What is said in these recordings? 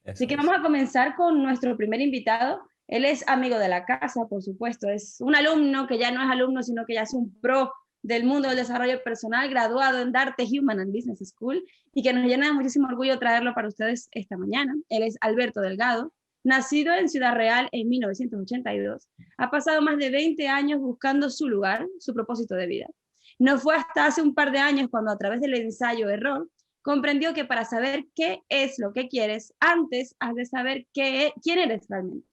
Así Eso que vamos es. a comenzar con nuestro primer invitado. Él es amigo de la casa, por supuesto. Es un alumno que ya no es alumno, sino que ya es un pro del mundo del desarrollo personal, graduado en Darte Human and Business School, y que nos llena de muchísimo orgullo traerlo para ustedes esta mañana. Él es Alberto Delgado, nacido en Ciudad Real en 1982. Ha pasado más de 20 años buscando su lugar, su propósito de vida. No fue hasta hace un par de años cuando, a través del ensayo-error, comprendió que para saber qué es lo que quieres, antes has de saber quién eres realmente.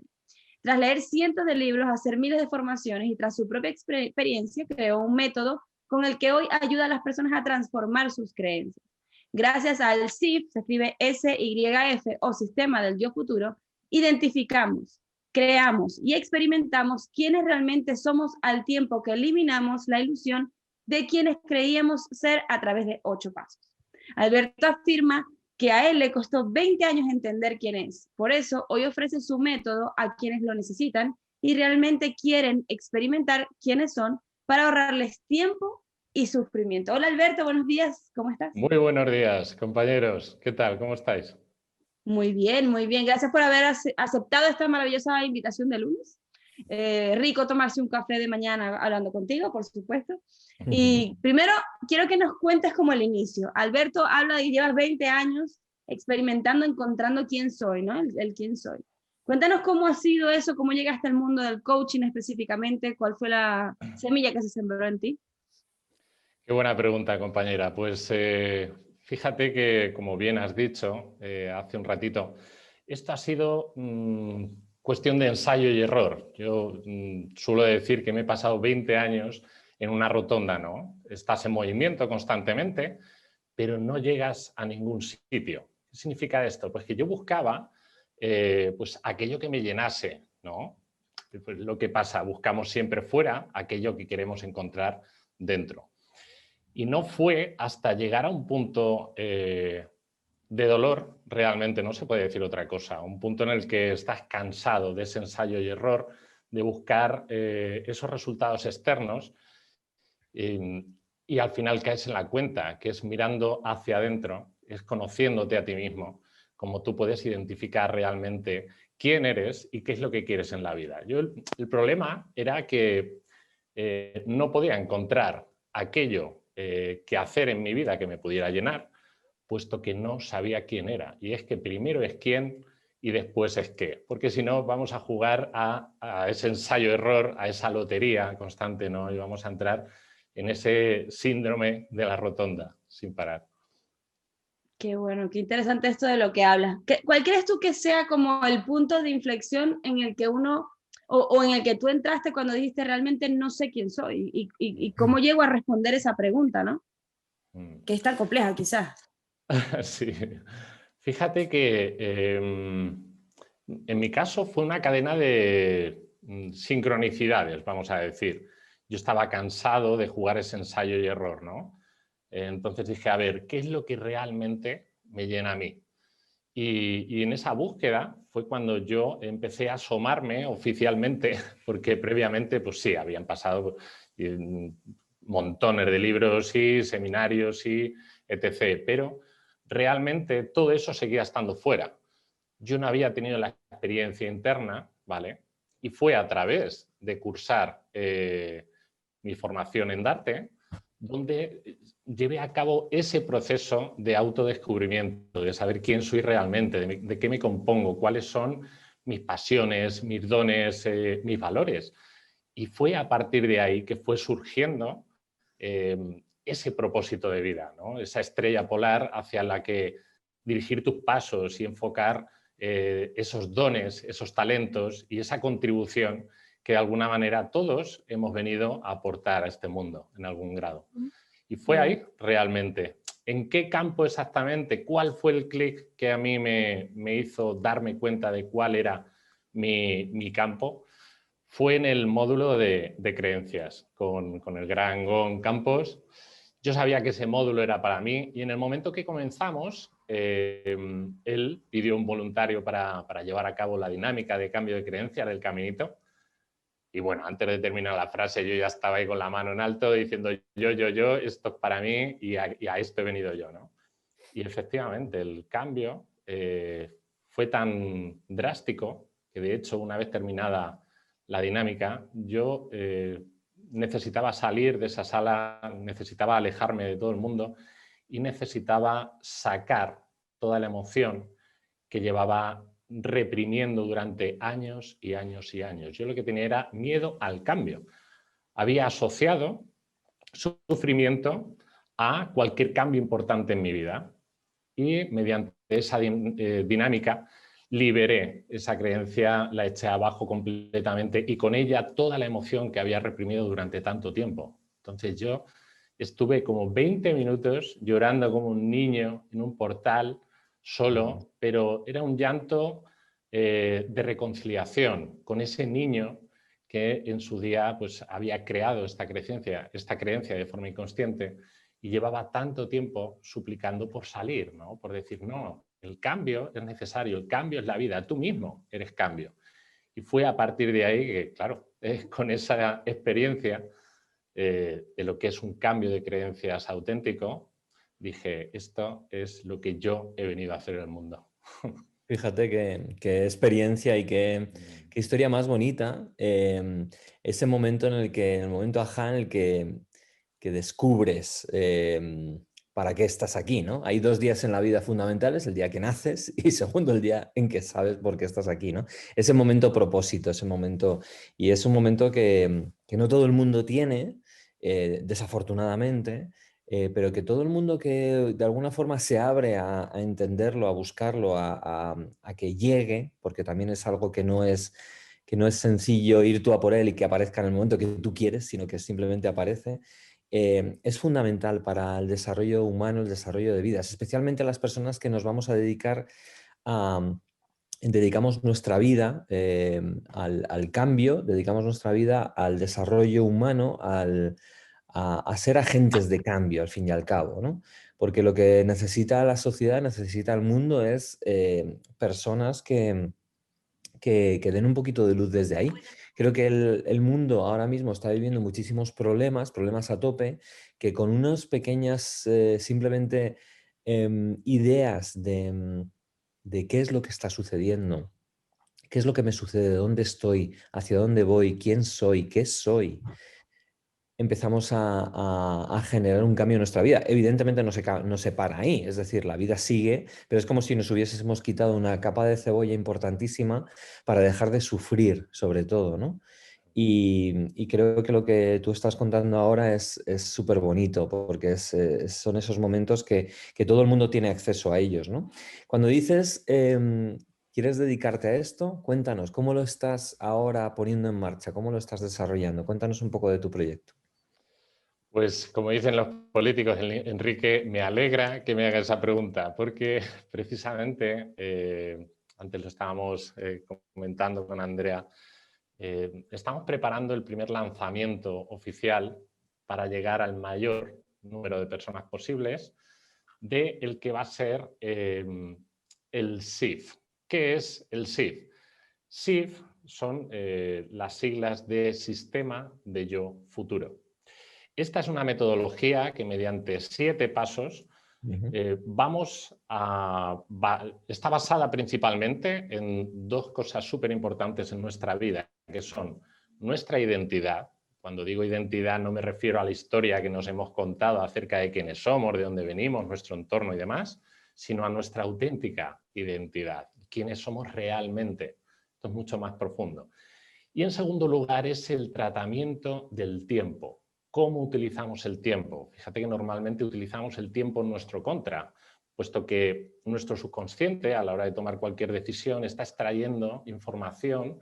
Tras leer cientos de libros, hacer miles de formaciones y tras su propia experiencia, creó un método con el que hoy ayuda a las personas a transformar sus creencias. Gracias al SIF, se escribe SYF o Sistema del Yo Futuro, identificamos, creamos y experimentamos quiénes realmente somos al tiempo que eliminamos la ilusión de quienes creíamos ser a través de 8 pasos. Alberto afirma que a él le costó 20 años entender quién es. Por eso, hoy ofrece su método a quienes lo necesitan y realmente quieren experimentar quiénes son para ahorrarles tiempo y sufrimiento. Hola Alberto, buenos días, ¿cómo estás? Muy buenos días, compañeros. ¿Qué tal? ¿Cómo estáis? Muy bien, muy bien. Gracias por haber aceptado esta maravillosa invitación de lunes. Rico tomarse un café de mañana hablando contigo, por supuesto. Y primero quiero que nos cuentes como el inicio. Alberto habla y llevas 20 años experimentando, encontrando quién soy, ¿no? El quién soy. Cuéntanos cómo ha sido eso, cómo llegaste al mundo del coaching específicamente, cuál fue la semilla que se sembró en ti. Qué buena pregunta, compañera. Pues fíjate que, como bien has dicho hace un ratito, esto ha sido cuestión de ensayo y error. Yo suelo decir que me he pasado 20 años en una rotonda, ¿no? Estás en movimiento constantemente, pero no llegas a ningún sitio. ¿Qué significa esto? Pues que yo buscaba pues aquello que me llenase, ¿no? Pues lo que pasa, buscamos siempre fuera aquello que queremos encontrar dentro. Y no fue hasta llegar a un punto de dolor, realmente no se puede decir otra cosa, un punto en el que estás cansado de ese ensayo y error, de buscar esos resultados externos y al final caes en la cuenta, que es mirando hacia adentro, es conociéndote a ti mismo, cómo tú puedes identificar realmente quién eres y qué es lo que quieres en la vida. Yo, el problema era que no podía encontrar aquello que hacer en mi vida que me pudiera llenar, puesto que no sabía quién era. Y es que primero es quién y después es qué. Porque si no, vamos a jugar a ese ensayo-error, a esa lotería constante, ¿no? Y vamos a entrar en ese síndrome de la rotonda sin parar. Qué bueno, qué interesante esto de lo que hablas. ¿Cuál crees tú que sea como el punto de inflexión en el que uno, o en el que tú entraste cuando dijiste realmente no sé quién soy y cómo llego a responder esa pregunta, ¿no? Mm. Que es tan compleja quizás. Sí. Fíjate que en mi caso fue una cadena de sincronicidades, vamos a decir. Yo estaba cansado de jugar ese ensayo y error, ¿no? Entonces dije, a ver, ¿qué es lo que realmente me llena a mí? Y en esa búsqueda fue cuando yo empecé a asomarme oficialmente, porque previamente, pues sí, habían pasado montones de libros y seminarios y etc. Pero realmente todo eso seguía estando fuera. Yo no había tenido la experiencia interna, ¿vale? Y fue a través de cursar mi formación en Darte, donde llevé a cabo ese proceso de autodescubrimiento, de saber quién soy realmente, de qué me compongo, cuáles son mis pasiones, mis dones, mis valores. Y fue a partir de ahí que fue surgiendo ese propósito de vida, ¿no? Esa estrella polar hacia la que dirigir tus pasos y enfocar esos dones, esos talentos y esa contribución que de alguna manera todos hemos venido a aportar a este mundo en algún grado. Y fue Qué ahí realmente. ¿En qué campo exactamente? ¿Cuál fue el clic que a mí me hizo darme cuenta de cuál era mi campo? Fue en el módulo de creencias con el gran Gon Campos. Yo sabía que ese módulo era para mí y en el momento que comenzamos, él pidió un voluntario para llevar a cabo la dinámica de cambio de creencias del caminito. Y bueno, antes de terminar la frase yo ya estaba ahí con la mano en alto diciendo yo, esto es para mí y a esto he venido yo, ¿no? Y efectivamente el cambio fue tan drástico que, de hecho, una vez terminada la dinámica, yo necesitaba salir de esa sala, necesitaba alejarme de todo el mundo y necesitaba sacar toda la emoción que llevaba reprimiendo durante años y años y años. Yo lo que tenía era miedo al cambio. Había asociado sufrimiento a cualquier cambio importante en mi vida y mediante esa dinámica liberé esa creencia, la eché abajo completamente y con ella toda la emoción que había reprimido durante tanto tiempo. Entonces yo estuve como 20 minutos llorando como un niño en un portal solo, pero era un llanto de reconciliación con ese niño que en su día pues, había creado esta creencia de forma inconsciente y llevaba tanto tiempo suplicando por salir, ¿no? Por decir, no, el cambio es necesario, el cambio es la vida, tú mismo eres cambio. Y fue a partir de ahí que, claro, con esa experiencia de lo que es un cambio de creencias auténtico, dije, esto es lo que yo he venido a hacer en el mundo. Fíjate qué experiencia y qué historia más bonita. Ese momento en el momento ajá, en el que descubres para qué estás aquí, ¿no? Hay 2 días en la vida fundamentales, el día que naces y segundo, el día en que sabes por qué estás aquí, ¿no? Ese momento propósito, ese momento, y es un momento que no todo el mundo tiene, desafortunadamente, pero que todo el mundo que de alguna forma se abre a entenderlo, a buscarlo, a que llegue, porque también es algo que no es sencillo ir tú a por él y que aparezca en el momento que tú quieres, sino que simplemente aparece, es fundamental para el desarrollo humano, el desarrollo de vidas, especialmente a las personas que nos vamos a dedicar a... Dedicamos nuestra vida al cambio, dedicamos nuestra vida al desarrollo humano, a ser agentes de cambio, al fin y al cabo, ¿no? Porque lo que necesita la sociedad, necesita el mundo, es personas que den un poquito de luz desde ahí. Creo que el mundo ahora mismo está viviendo muchísimos problemas a tope, que con unas pequeñas, simplemente ideas de qué es lo que está sucediendo, qué es lo que me sucede, dónde estoy, hacia dónde voy, quién soy, qué soy, empezamos a generar un cambio en nuestra vida. Evidentemente no se para ahí, es decir, la vida sigue, pero es como si nos hubiésemos quitado una capa de cebolla importantísima para dejar de sufrir, sobre todo, ¿no? Y creo que lo que tú estás contando ahora es súper bonito, porque son esos momentos que todo el mundo tiene acceso a ellos, ¿no? Cuando dices, ¿quieres dedicarte a esto? Cuéntanos, ¿cómo lo estás ahora poniendo en marcha? ¿Cómo lo estás desarrollando? Cuéntanos un poco de tu proyecto. Pues como dicen los políticos, Enrique, me alegra que me haga esa pregunta, porque precisamente, antes lo estábamos comentando con Andrea, estamos preparando el primer lanzamiento oficial para llegar al mayor número de personas posibles de el que va a ser el SIF. ¿Qué es el SIF? SIF son las siglas de Sistema de Yo Futuro. Esta es una metodología que mediante 7 pasos está basada principalmente en 2 cosas súper importantes en nuestra vida, que son nuestra identidad. Cuando digo identidad no me refiero a la historia que nos hemos contado acerca de quiénes somos, de dónde venimos, nuestro entorno y demás, sino a nuestra auténtica identidad, quiénes somos realmente. Esto es mucho más profundo. Y en segundo lugar es el tratamiento del tiempo. ¿Cómo utilizamos el tiempo? Fíjate que normalmente utilizamos el tiempo en nuestro contra, puesto que nuestro subconsciente, a la hora de tomar cualquier decisión, está extrayendo información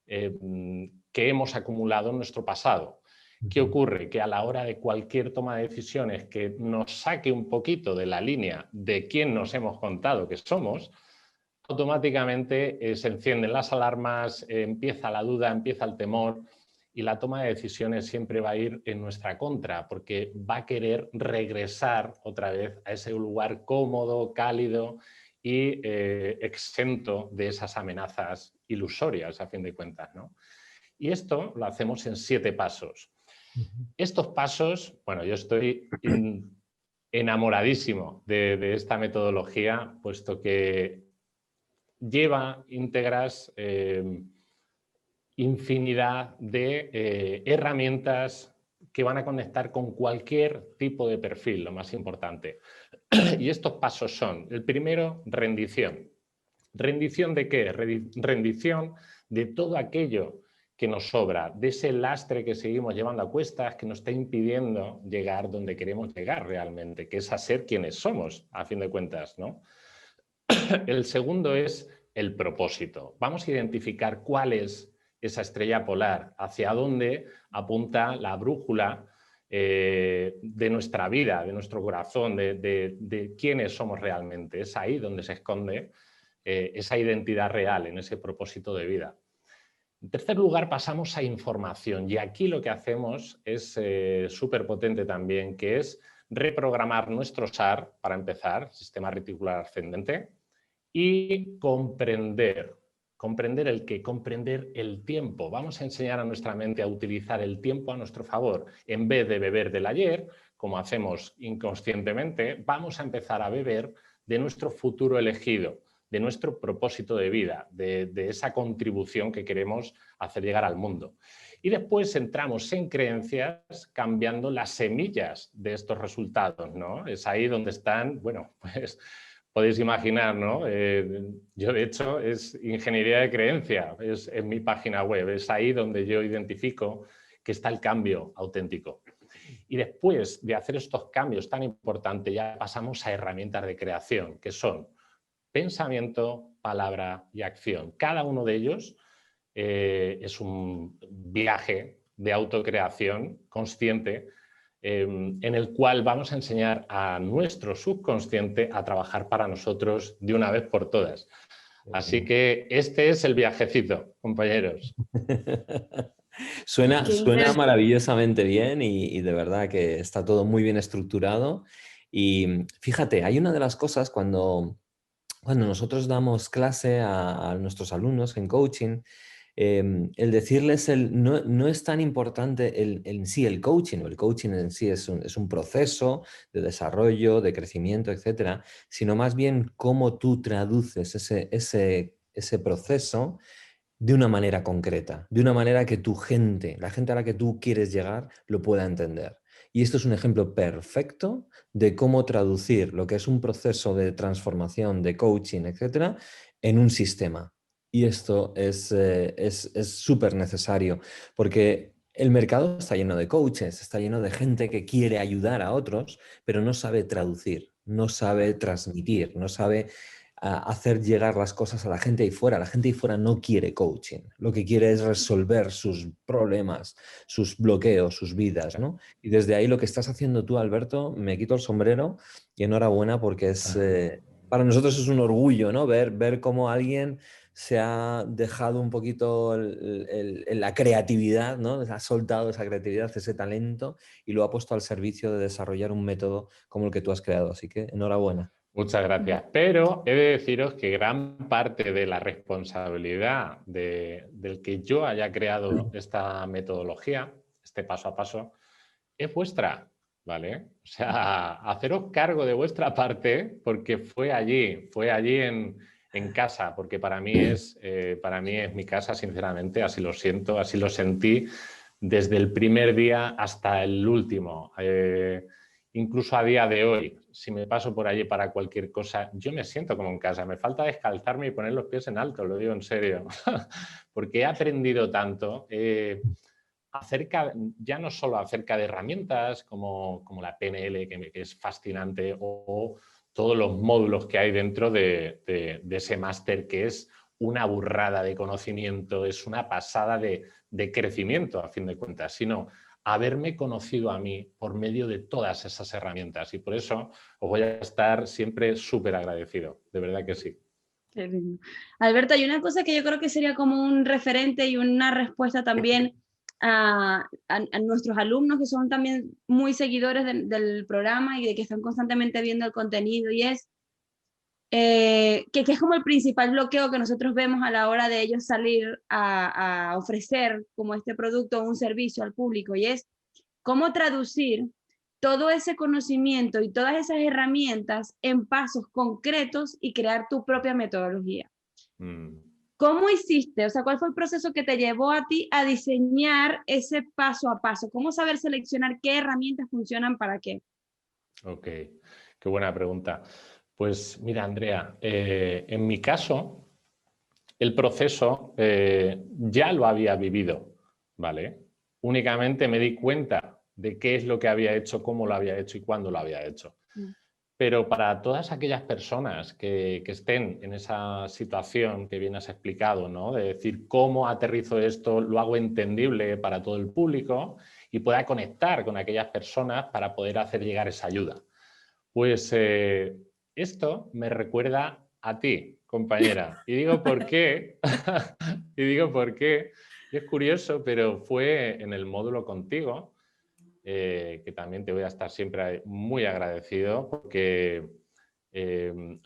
que hemos acumulado en nuestro pasado. ¿Qué ocurre? Que a la hora de cualquier toma de decisiones que nos saque un poquito de la línea de quién nos hemos contado que somos, automáticamente se encienden las alarmas, empieza la duda, empieza el temor y la toma de decisiones siempre va a ir en nuestra contra porque va a querer regresar otra vez a ese lugar cómodo, cálido y exento de esas amenazas ilusorias a fin de cuentas, ¿no? Y esto lo hacemos en 7 pasos. Estos pasos, bueno, yo estoy enamoradísimo de esta metodología, puesto que lleva íntegras infinidad de herramientas que van a conectar con cualquier tipo de perfil, lo más importante. Y estos pasos son, el primero, rendición. ¿Rendición de qué? Rendición de todo aquello que nos sobra, de ese lastre que seguimos llevando a cuestas, que nos está impidiendo llegar donde queremos llegar realmente, que es a ser quienes somos, a fin de cuentas, ¿no? El segundo es el propósito. Vamos a identificar cuál es esa estrella polar, hacia dónde apunta la brújula de nuestra vida, de nuestro corazón, de quiénes somos realmente. Es ahí donde se esconde esa identidad real, en ese propósito de vida. En tercer lugar, pasamos a información, y aquí lo que hacemos es súper potente también, que es reprogramar nuestro SAR, para empezar, sistema reticular ascendente, y comprender. ¿Comprender el qué? Comprender el tiempo. Vamos a enseñar a nuestra mente a utilizar el tiempo a nuestro favor. En vez de beber del ayer, como hacemos inconscientemente, vamos a empezar a beber de nuestro futuro elegido, de nuestro propósito de vida, de esa contribución que queremos hacer llegar al mundo. Y después entramos en creencias cambiando las semillas de estos resultados, ¿no? Es ahí donde están, bueno, pues podéis imaginar, ¿no? Yo, de hecho, es ingeniería de creencia, es en mi página web, es ahí donde yo identifico que está el cambio auténtico. Y después de hacer estos cambios tan importantes, ya pasamos a herramientas de creación, que son pensamiento, palabra y acción. Cada uno de ellos es un viaje de autocreación consciente en el cual vamos a enseñar a nuestro subconsciente a trabajar para nosotros de una vez por todas. Así que este es el viajecito, compañeros. Suena maravillosamente bien y de verdad que está todo muy bien estructurado. Y fíjate, hay una de las cosas cuando nosotros damos clase a nuestros alumnos en coaching, el decirles, no es tan importante en sí el coaching, o el coaching en sí es un proceso de desarrollo, de crecimiento, etcétera, sino más bien cómo tú traduces ese proceso de una manera concreta, de una manera que tu gente, la gente a la que tú quieres llegar, lo pueda entender. Y esto es un ejemplo perfecto de cómo traducir lo que es un proceso de transformación, de coaching, etcétera, en un sistema. Y esto es súper necesario porque el mercado está lleno de coaches, está lleno de gente que quiere ayudar a otros, pero no sabe traducir, no sabe transmitir, no sabe hacer llegar las cosas a la gente ahí fuera. La gente ahí fuera no quiere coaching, lo que quiere es resolver sus problemas, sus bloqueos, sus vidas, ¿no? Y desde ahí lo que estás haciendo tú, Alberto, me quito el sombrero y enhorabuena porque para nosotros es un orgullo, ¿no? Ver cómo alguien se ha dejado un poquito la creatividad, ¿no? Ha soltado esa creatividad, ese talento y lo ha puesto al servicio de desarrollar un método como el que tú has creado. Así que enhorabuena. Muchas gracias. Pero he de deciros que gran parte de la responsabilidad del que yo haya creado esta metodología, este paso a paso, es vuestra, ¿vale? O sea, haceros cargo de vuestra parte porque fue allí en casa, porque para mí es mi casa, sinceramente, así lo siento, así lo sentí desde el primer día hasta el último. Incluso a día de hoy, si me paso por allí para cualquier cosa, yo me siento como en casa. Me falta descalzarme y poner los pies en alto, lo digo en serio, porque he aprendido tanto ya no solo acerca de herramientas como la PNL, que es fascinante, o todos los módulos que hay dentro de ese máster, que es una burrada de conocimiento, es una pasada de crecimiento, a fin de cuentas, sino haberme conocido a mí por medio de todas esas herramientas. Y por eso os voy a estar siempre súper agradecido, de verdad que sí. Qué lindo. Alberto, hay una cosa que yo creo que sería como un referente y una respuesta también a nuestros alumnos que son también muy seguidores del programa y de que están constantemente viendo el contenido, y es que es como el principal bloqueo que nosotros vemos a la hora de ellos salir a ofrecer como este producto o un servicio al público, y es cómo traducir todo ese conocimiento y todas esas herramientas en pasos concretos y crear tu propia metodología. Mm. ¿Cómo hiciste? O sea, ¿cuál fue el proceso que te llevó a ti a diseñar ese paso a paso? ¿Cómo saber seleccionar qué herramientas funcionan para qué? Ok, qué buena pregunta. Pues mira, Andrea, en mi caso, el proceso ya lo había vivido, ¿vale? Únicamente me di cuenta de qué es lo que había hecho, cómo lo había hecho y cuándo lo había hecho. Pero para todas aquellas personas que estén en esa situación que bien has explicado, ¿no? De decir cómo aterrizo esto, lo hago entendible para todo el público y pueda conectar con aquellas personas para poder hacer llegar esa ayuda. Pues esto me recuerda a ti, compañera. Y digo por qué, y digo por qué, y es curioso, pero fue en el módulo contigo, que también te voy a estar siempre muy agradecido, porque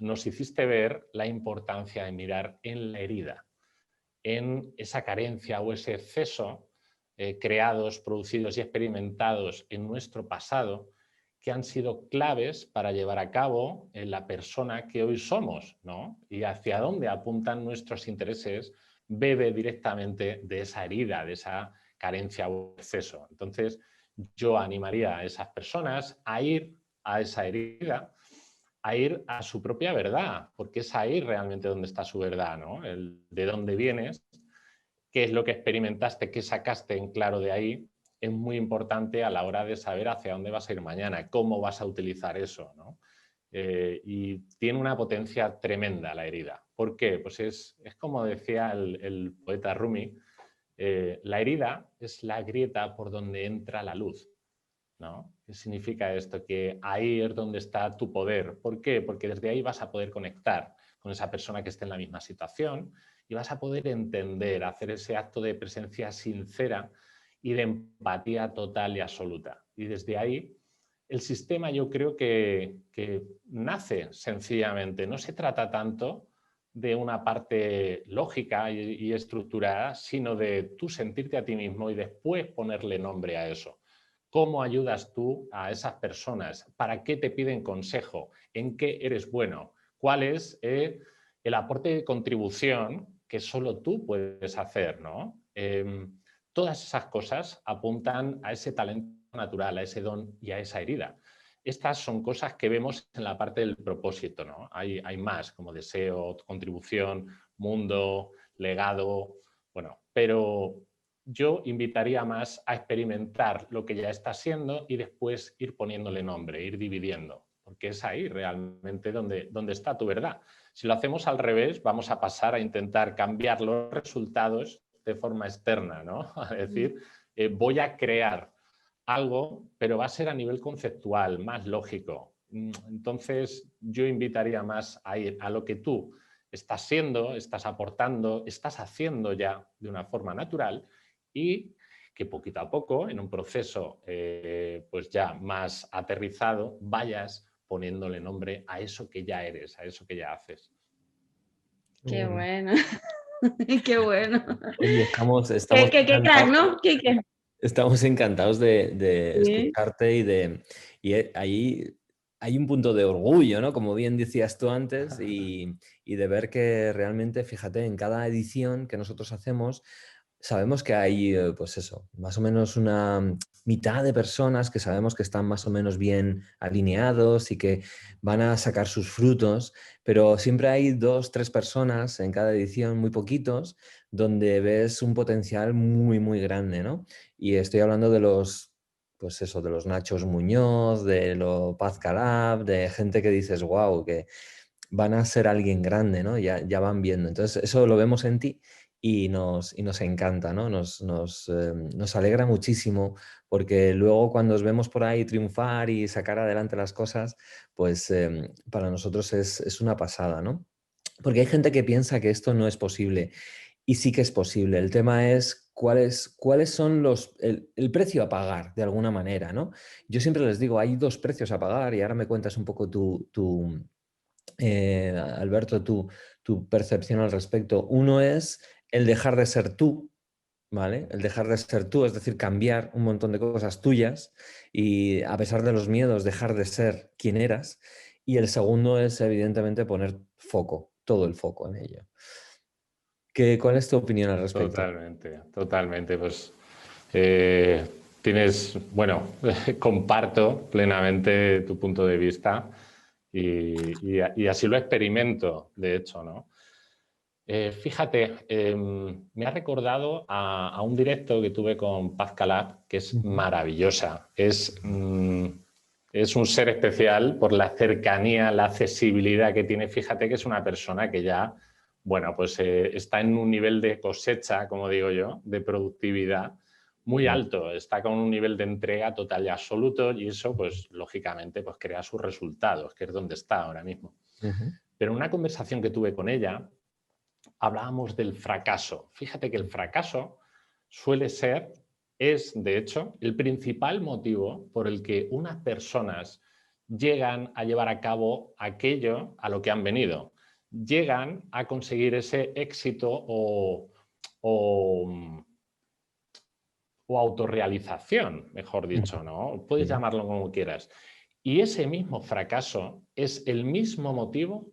nos hiciste ver la importancia de mirar en la herida, en esa carencia o ese exceso creados, producidos y experimentados en nuestro pasado, que han sido claves para llevar a cabo en la persona que hoy somos, ¿no? Y hacia dónde apuntan nuestros intereses bebe directamente de esa herida, de esa carencia o exceso. Entonces, yo animaría a esas personas a ir a esa herida, a ir a su propia verdad, porque es ahí realmente donde está su verdad, ¿no? El de dónde vienes, qué es lo que experimentaste, qué sacaste en claro de ahí, es muy importante a la hora de saber hacia dónde vas a ir mañana, cómo vas a utilizar eso, ¿no? Y tiene una potencia tremenda la herida. ¿Por qué? Pues es como decía el poeta Rumi, la herida es la grieta por donde entra la luz, ¿no? ¿Qué significa esto? Que ahí es donde está tu poder. ¿Por qué? Porque desde ahí vas a poder conectar con esa persona que esté en la misma situación y vas a poder entender, hacer ese acto de presencia sincera y de empatía total y absoluta. Y desde ahí el sistema yo creo que nace sencillamente. No se trata tanto de una parte lógica y estructurada, sino de tú sentirte a ti mismo y después ponerle nombre a eso. ¿Cómo ayudas tú a esas personas? ¿Para qué te piden consejo? ¿En qué eres bueno? ¿Cuál es el aporte de contribución que solo tú puedes hacer, ¿no? Todas esas cosas apuntan a ese talento natural, a ese don y a esa herida. Estas son cosas que vemos en la parte del propósito, ¿no? Hay más, como deseo, contribución, mundo, legado, bueno, pero yo invitaría más a experimentar lo que ya está siendo y después ir poniéndole nombre, ir dividiendo, porque es ahí realmente donde está tu verdad. Si lo hacemos al revés, vamos a pasar a intentar cambiar los resultados de forma externa, ¿no? A decir, voy a crear algo, pero va a ser a nivel conceptual, más lógico. Entonces, yo invitaría más a ir a lo que tú estás siendo, estás aportando, estás haciendo ya de una forma natural y que poquito a poco, en un proceso pues ya más aterrizado, vayas poniéndole nombre a eso que ya eres, a eso que ya haces. Qué bueno, qué bueno. Oye, estamos Qué crack, ¿no? estamos encantados de Sí. escucharte ahí hay un punto de orgullo, ¿no? Como bien decías tú antes, y de ver que realmente, fíjate, en cada edición que nosotros hacemos, sabemos que hay, pues eso, más o menos una mitad de personas que sabemos que están más o menos bien alineados y que van a sacar sus frutos, pero siempre hay 2, 3 personas en cada edición, muy poquitos, donde ves un potencial muy, muy grande, ¿no? Y estoy hablando de los, pues eso, de los Nachos Muñoz, de los Paz Calab, de gente que dices, wow, que van a ser alguien grande, ¿no? Ya van viendo. Entonces, eso lo vemos en ti y nos encanta, ¿no? Nos alegra muchísimo porque luego cuando os vemos por ahí triunfar y sacar adelante las cosas, pues para nosotros es una pasada, ¿no? Porque hay gente que piensa que esto no es posible y sí que es posible. El tema es cuáles son el precio a pagar de alguna manera, ¿no? Yo siempre les digo, hay 2 precios a pagar y ahora me cuentas un poco Alberto, tu percepción al respecto. Uno es el dejar de ser tú, ¿vale? El dejar de ser tú, es decir, cambiar un montón de cosas tuyas y a pesar de los miedos, dejar de ser quien eras. Y el segundo es, evidentemente, poner foco, todo el foco en ello. ¿Cuál es tu opinión al respecto? Totalmente, totalmente. Pues bueno, comparto plenamente tu punto de vista y así lo experimento, de hecho, ¿no? Fíjate, me ha recordado a un directo que tuve con Paz Calab, que es maravillosa. Es un ser especial por la cercanía, la accesibilidad que tiene. Fíjate que es una persona que ya, bueno, pues está en un nivel de cosecha, como digo yo, de productividad muy alto. Está con un nivel de entrega total y absoluto y eso, pues, lógicamente, pues crea sus resultados, que es donde está ahora mismo. Pero en una conversación que tuve con ella, hablábamos del fracaso. Fíjate que el fracaso es de hecho el principal motivo por el que unas personas llegan a llevar a cabo aquello a lo que han venido. Llegan a conseguir ese éxito o autorrealización, mejor dicho, ¿no? Puedes llamarlo como quieras. Y ese mismo fracaso es el mismo motivo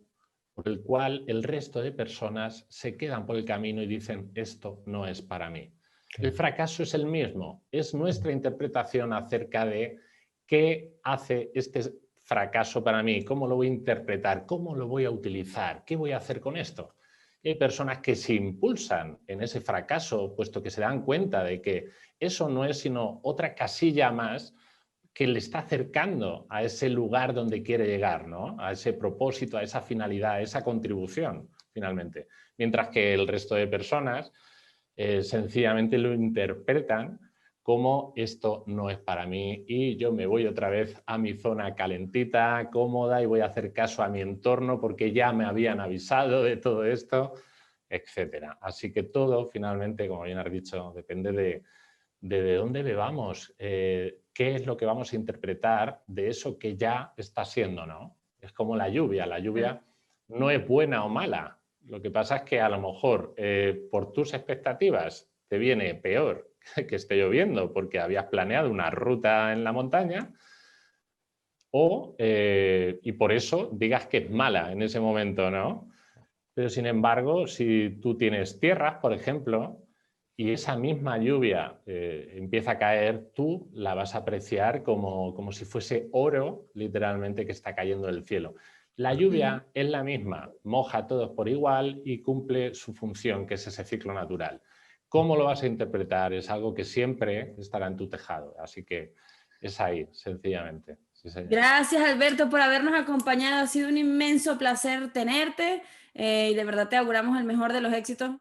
por el cual el resto de personas se quedan por el camino y dicen, esto no es para mí. El fracaso es el mismo, es nuestra interpretación acerca de qué hace este fracaso para mí, cómo lo voy a interpretar, cómo lo voy a utilizar, qué voy a hacer con esto. Y hay personas que se impulsan en ese fracaso, puesto que se dan cuenta de que eso no es sino otra casilla más que le está acercando a ese lugar donde quiere llegar, ¿no? A ese propósito, a esa finalidad, a esa contribución, finalmente. Mientras que el resto de personas sencillamente lo interpretan como esto no es para mí y yo me voy otra vez a mi zona calentita, cómoda y voy a hacer caso a mi entorno porque ya me habían avisado de todo esto, etcétera. Así que todo, finalmente, como bien has dicho, depende de dónde bebamos, qué es lo que vamos a interpretar de eso que ya está siendo, ¿no? Es como la lluvia no es buena o mala, lo que pasa es que a lo mejor por tus expectativas te viene peor que esté lloviendo porque habías planeado una ruta en la montaña y por eso digas que es mala en ese momento, ¿no? Pero sin embargo, si tú tienes tierras, por ejemplo, y esa misma lluvia empieza a caer, tú la vas a apreciar como si fuese oro, literalmente, que está cayendo del cielo. La lluvia es la misma, moja a todos por igual y cumple su función, que es ese ciclo natural. ¿Cómo lo vas a interpretar? Es algo que siempre estará en tu tejado. Así que es ahí, sencillamente. Sí, señor. Gracias, Alberto, por habernos acompañado. Ha sido un inmenso placer tenerte y de verdad te auguramos el mejor de los éxitos